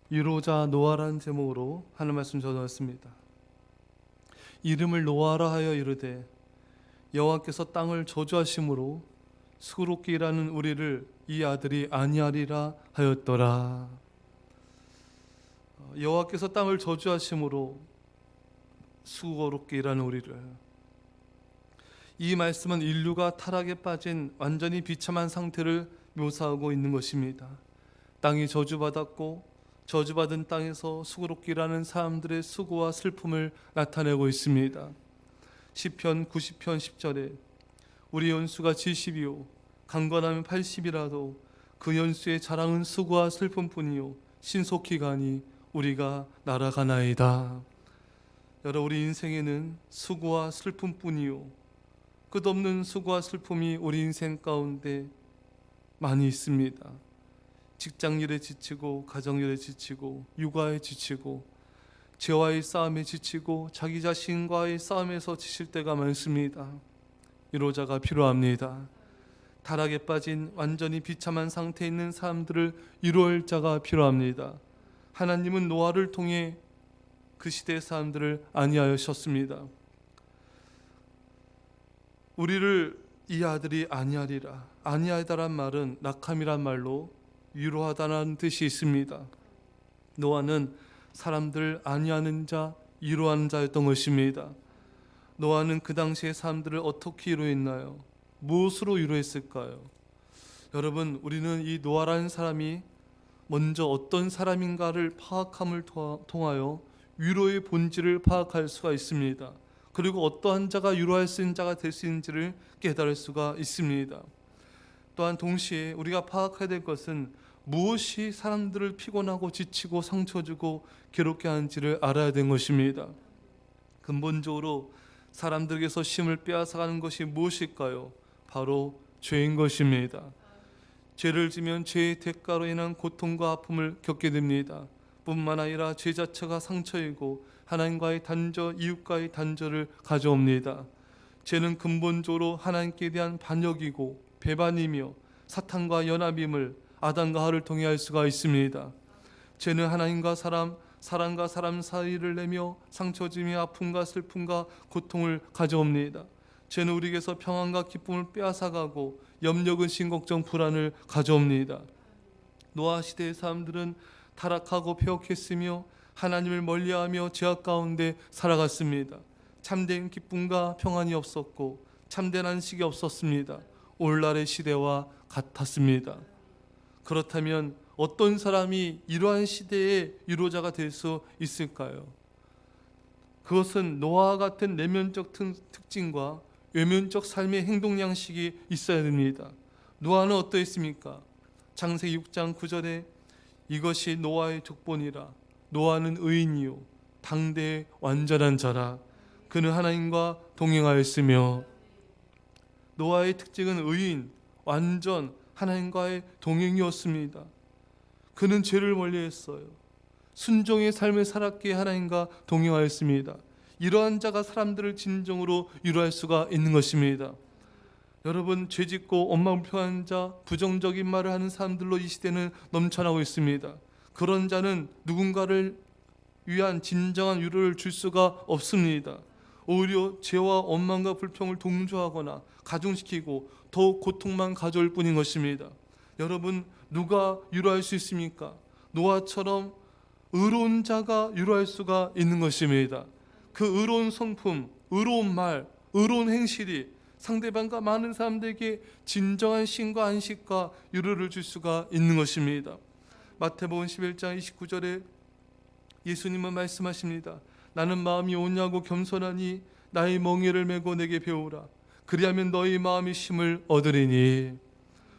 위로자 노아라는 제목으로 하는 말씀 전하였습니다. 이름을 노아라 하여 이르되 여호와께서 땅을 저주하심으로 수고롭게 일하는 우리를 이 아들이 아니하리라 하였더라. 여호와께서 땅을 저주하심으로 수고롭게 일하는 우리를, 이 말씀은 인류가 타락에 빠진 완전히 비참한 상태를 묘사하고 있는 것입니다. 땅이 저주받았고 저주받은 땅에서 수고롭게 일하는 사람들의 수고와 슬픔을 나타내고 있습니다. 시편 90편 10절에 우리 연수가 70이요 강건하면 80이라도 그 연수의 자랑은 수고와 슬픔뿐이요 신속히 가니 우리가 날아가나이다. 여러분, 우리 인생에는 수고와 슬픔뿐이요 끝없는 수고와 슬픔이 우리 인생 가운데 많이 있습니다. 직장일에 지치고 가정일에 지치고 육아에 지치고 죄와의 싸움에 지치고 자기 자신과의 싸움에서 지칠 때가 많습니다. 위로자가 필요합니다. 타락에 빠진 완전히 비참한 상태에 있는 사람들을 위로할 자가 필요합니다. 하나님은 노아를 통해 그 시대의 사람들을 안위하셨습니다. 우리를 이 아들이 안위하리라. 안위하다란 말은 낙함이란 말로 위로하다는 뜻이 있습니다. 노아는 사람들을 안위하는 자, 위로하는 자였던 것입니다. 노아는 그 당시의 사람들을 어떻게 위로했나요? 무엇으로 위로했을까요? 여러분, 우리는 이 노아라는 사람이 먼저 어떤 사람인가를 파악함을 통하여 위로의 본질을 파악할 수가 있습니다. 그리고 어떠한 자가 위로할 수 있는 자가 될 수 있는지를 깨달을 수가 있습니다. 또한 동시에 우리가 파악해야 될 것은 무엇이 사람들을 피곤하고 지치고 상처 주고 괴롭게 하는지를 알아야 되는 것입니다. 근본적으로 사람들에게서 쉼을 빼앗아가는 것이 무엇일까요? 바로 죄인 것입니다. 죄를 지면 죄의 대가로 인한 고통과 아픔을 겪게 됩니다. 뿐만 아니라 죄 자체가 상처이고 하나님과의 단절, 이웃과의 단절을 가져옵니다. 죄는 근본적으로 하나님께 대한 반역이고 배반이며 사탄과 연합임을 아담과 하와를 통해 알 수가 있습니다. 죄는 하나님과 사람, 사람과 사람 사이를 내며 상처짐이 아픔과 슬픔과 고통을 가져옵니다. 죄는 우리에게서 평안과 기쁨을 빼앗아가고 염려, 근심, 걱정, 불안을 가져옵니다. 노아 시대의 사람들은 타락하고 폐역했으며 하나님을 멀리하며 죄악 가운데 살아갔습니다. 참된 기쁨과 평안이 없었고 참된 안식이 없었습니다. 오늘날의 시대와 같았습니다. 그렇다면 어떤 사람이 이러한 시대의 위로자가 될 수 있을까요? 그것은 노아와 같은 내면적 특징과 외면적 삶의 행동 양식이 있어야 됩니다. 노아는 어떠했습니까? 창세기 6장 9절에 이것이 노아의 족본이라. 노아는 의인이요 당대의 완전한 자라. 그는 하나님과 동행하였으며. 노아의 특징은 의인, 완전, 하나님과의 동행이었습니다. 그는 죄를 멀리했어요. 순종의 삶을 살았기에 하나님과 동행하였습니다. 이러한 자가 사람들을 진정으로 위로할 수가 있는 것입니다. 여러분, 죄짓고 엄마 불편한 자, 부정적인 말을 하는 사람들로 이 시대는 넘쳐나고 있습니다. 그런 자는 누군가를 위한 진정한 위로를 줄 수가 없습니다. 오히려 죄와 원망과 불평을 동조하거나 가중시키고 더욱 고통만 가져올 뿐인 것입니다. 여러분, 누가 위로할 수 있습니까? 노아처럼 의로운 자가 위로할 수가 있는 것입니다. 그 의로운 성품, 의로운 말, 의로운 행실이 상대방과 많은 사람들에게 진정한 쉼과 안식과 위로를 줄 수가 있는 것입니다. 마태복음 11장 29절에 예수님은 말씀하십니다. 나는 마음이 온유하고 겸손하니 나의 멍에를 메고 내게 배우라. 그리하면 너희 마음이 쉼을 얻으리니.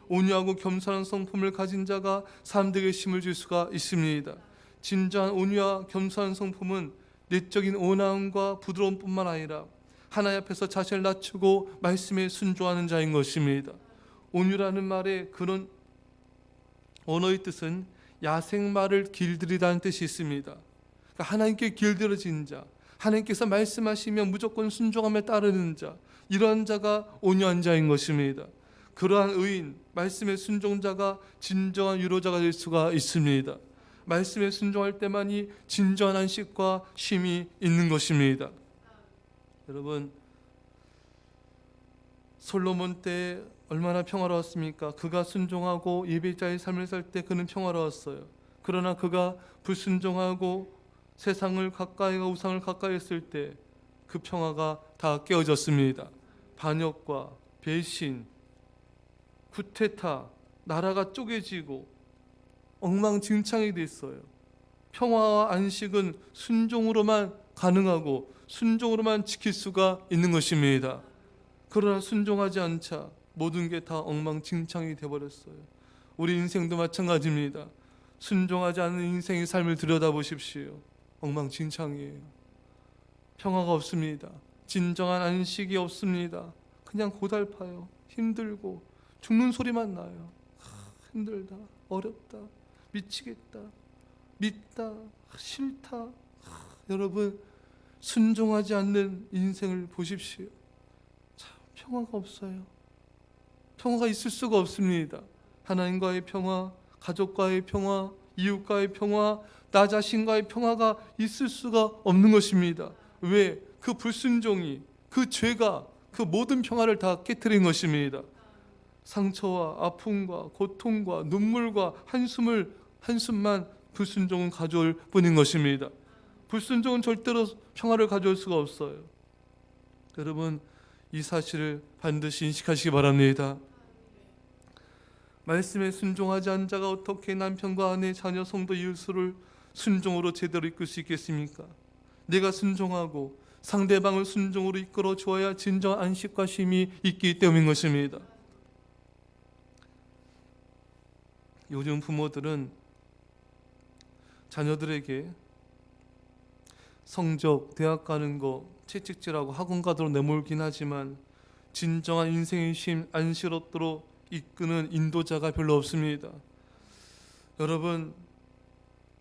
온유하고 겸손한 성품을 가진 자가 사람들에게 쉼을 줄 수가 있습니다. 진정한 온유와 겸손한 성품은 내적인 온화함과 부드러움 뿐만 아니라 하나님 앞에서 자신을 낮추고 말씀에 순종하는 자인 것입니다. 온유라는 말의 그런 언어의 뜻은 야생마를 길들이다는 뜻이 있습니다. 그러니까 하나님께 길들여진 자, 하나님께서 말씀하시면 무조건 순종하며 따르는 자, 이러한 자가 온유한 자인 것입니다. 그러한 의인, 말씀의 순종자가 진정한 위로자가 될 수가 있습니다. 말씀에 순종할 때만이 진정한 안식과 쉼이 있는 것입니다. 여러분, 솔로몬 때 얼마나 평화로웠습니까? 그가 순종하고 예배자의 삶을 살 때 그는 평화로웠어요. 그러나 그가 불순종하고 세상을 가까이가 우상을 가까이 했을 때 그 평화가 다 깨어졌습니다. 반역과 배신, 쿠데타, 나라가 쪼개지고 엉망진창이 됐어요. 평화와 안식은 순종으로만 가능하고 순종으로만 지킬 수가 있는 것입니다. 그러나 순종하지 않자 모든 게 다 엉망진창이 되어버렸어요. 우리 인생도 마찬가지입니다. 순종하지 않는 인생의 삶을 들여다보십시오. 엉망진창이에요. 평화가 없습니다. 진정한 안식이 없습니다. 그냥 고달파요. 힘들고 죽는 소리만 나요. 힘들다, 어렵다, 미치겠다, 믿다, 싫다. 여러분, 순종하지 않는 인생을 보십시오. 참 평화가 없어요. 평화가 있을 수가 없습니다. 하나님과의 평화, 가족과의 평화, 이웃과의 평화, 나 자신과의 평화가 있을 수가 없는 것입니다. 왜? 그 불순종이, 그 죄가 그 모든 평화를 다 깨트린 것입니다. 상처와 아픔과 고통과 눈물과 한숨만 불순종은 가져올 뿐인 것입니다. 불순종은 절대로 평화를 가져올 수가 없어요. 여러분, 이 사실을 반드시 인식하시기 바랍니다. 말씀에 순종하지 않은 자가 어떻게 남편과 아내, 자녀, 성도, 이웃을 순종으로 제대로 이끌 수 있겠습니까? 내가 순종하고 상대방을 순종으로 이끌어 주어야 진정한 안식과 쉼이 있기 때문인 것입니다. 요즘 부모들은 자녀들에게 성적, 대학 가는 거, 채찍질하고 학원 가도록 내몰긴 하지만 진정한 인생의 쉼, 안식으로 이끄는 인도자가 별로 없습니다. 여러분,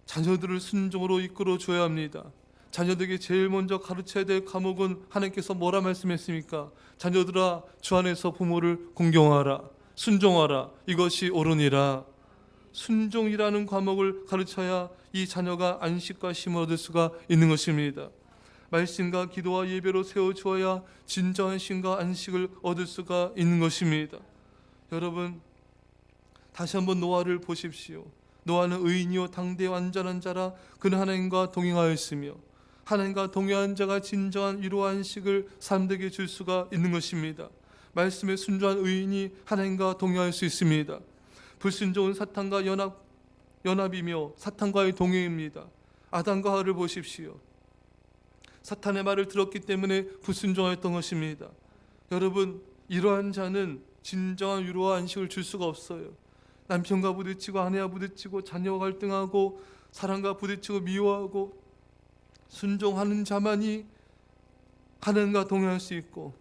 자녀들을 순종으로 이끌어 줘야 합니다. 자녀들에게 제일 먼저 가르쳐야 될 과목은 하나님께서 뭐라 말씀했습니까? 자녀들아, 주 안에서 부모를 공경하라, 순종하라, 이것이 옳으니라. 순종이라는 과목을 가르쳐야 이 자녀가 안식과 쉼을 얻을 수가 있는 것입니다. 말씀과 기도와 예배로 세워주어야 진정한 쉼과 안식을 얻을 수가 있는 것입니다. 여러분, 다시 한번 노아를 보십시오. 노아는 의인이요 당대 완전한 자라 그는 하나님과 동행하였으며 하나님과 동행한 자가 진정한 위로와 안식을 사람들에게 줄 수가 있는 것입니다. 말씀에 순종한 의인이 하나님과 동행할 수 있습니다. 불순종은 사탄과 연합이며 사탄과의 동행입니다. 아담과 하와를 보십시오. 사탄의 말을 들었기 때문에 불순종했던 것입니다. 여러분, 이러한 자는 진정한 위로와 안식을 줄 수가 없어요. 남편과 부딪히고 아내와 부딪히고 자녀와 갈등하고 사랑과 부딪히고 미워하고 순종하는 자만이 하나님과 동행할 수 있고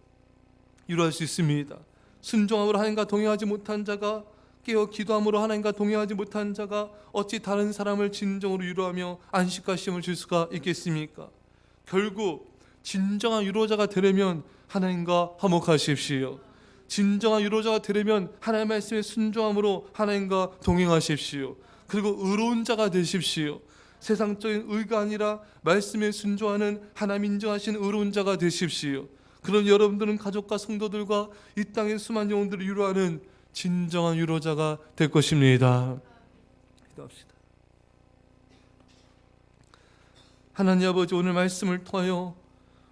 위로할 수 있습니다. 순종함으로 하나님과 동행하지 못한 자가 깨어 기도함으로 하나님과 동행하지 못한 자가 어찌 다른 사람을 진정으로 위로하며 안식과 쉼을 줄 수가 있겠습니까? 결국 진정한 위로자가 되려면 하나님과 화목하십시오. 진정한 위로자가 되려면 하나님의 말씀에 순종함으로 하나님과 동행하십시오. 그리고 의로운 자가 되십시오. 세상적인 의가 아니라 말씀에 순종하는 하나님 인정하신 의로운 자가 되십시오. 그런 여러분들은 가족과 성도들과 이 땅의 수많은 영혼들을 위로하는 진정한 위로자가 될 것입니다. 기도합시다. 하나님 아버지, 오늘 말씀을 통하여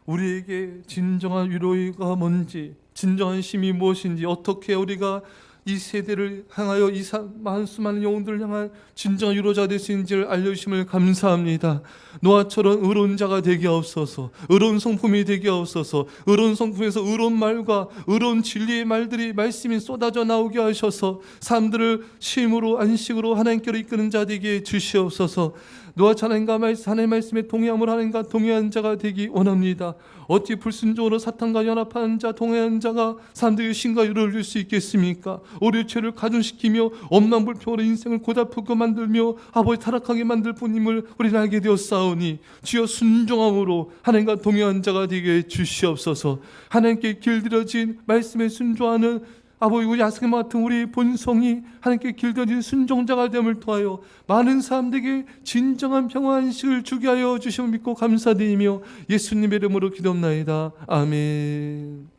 우리에게 진정한 위로가 뭔지, 진정한 쉼이 무엇인지, 어떻게 우리가 이 세대를 향하여 이 수많은 영혼들을 향한 진정한 위로자 될 수 있는지를 알려주심을 감사합니다. 노아처럼 의로운 자가 되게 하옵소서. 의로운 성품이 되게 하옵소서. 의로운 성품에서 의로운 말과 의로운 진리의 말들이 말씀이 쏟아져 나오게 하셔서 사람들을 쉼으로 안식으로 하나님께로 이끄는 자 되게 주시옵소서. 노아처럼 하나님의 말씀에 동의함으로 하나님과 동의한 자가 되기 원합니다. 어찌 불순종으로 사탄과 연합한 자, 동행한 자가 사람들에게 신과 위로를 줄 수 있겠습니까? 우리의 죄를 가중시키며 엄난불평으로 인생을 고달프게 만들며 아버지 타락하게 만들 뿐임을 우리는 알게 되었사오니 주여 순종함으로 하나님과 동행한 자가 되게 주시옵소서. 하나님께 길들여진 말씀에 순종하는 아버지, 우리 아스케 같은 우리 본성이 하나님께 길들여진 순종자가 됨을 통하여 많은 사람들에게 진정한 평안식을 주게 하여 주심을 믿고 감사드리며 예수님의 이름으로 기도합나이다. 아멘.